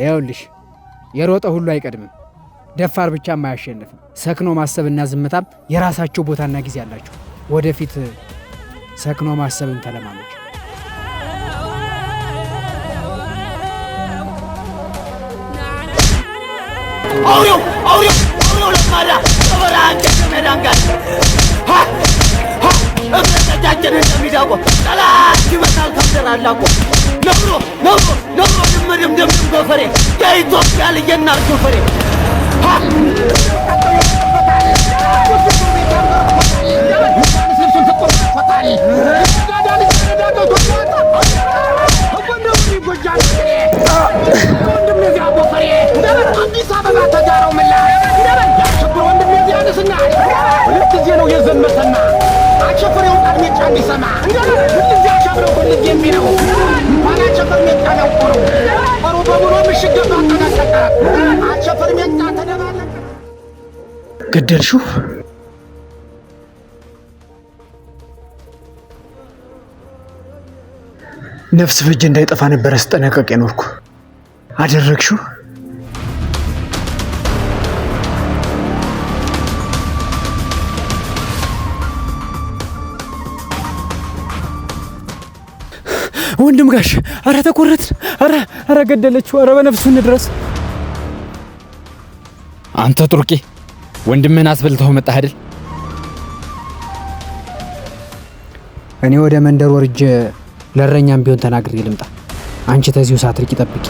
ይኸውልሽ የሮጠ ሁሉ አይቀድምም፣ ደፋር ብቻም አያሸንፍም። ሰክኖ ማሰብና ዝምታም የራሳቸው ቦታና ጊዜ አላቸው። ወደፊት ሰክኖ ማሰብን ተለማመች። አውሬው ለማዳ ተበራንጀ ከመዳንጋል እብረታችን እንደሚዳቆ ጠላት ይመጣል ከምደራላቆ ነብሮ ድምድም ጎፈሬ የኢትዮጵያ ልጅና ጎፈሬ አዲስ አበባ ተጃረው ምላ ያሸብሮ ወንድም የዚያንስና ሁለት ጊዜ ነው የዘመተና አሸፍሬው ቃልሜጫ እንዲሰማ ሁልጊዜ አሸብረው ሁልጊዜ የሚለው እንኳን አሸፈር ሜጫ ነው ቆሮ ቆሮ በሙሉ ምሽገባ ተነቀቀ አሸፈር ሜጫ ተደባለቀ። ገደልሽው? ነፍስ በእጅ እንዳይጠፋ ነበር ስጠነቀቅ የኖርኩ። አደረግሽው? ወንድም ጋሽ አረ ተቆረጥን፣ አረ ገደለችው፣ አረ በነፍሱ እንድረስ። አንተ ጡርቄ ወንድምህን አስበልተው መጣህ አይደል? እኔ ወደ መንደር ወርጄ ለእረኛም ቢሆን ተናግሬ ልምጣ። አንቺ ተዚሁ ሳትርቂ ጠብቂ።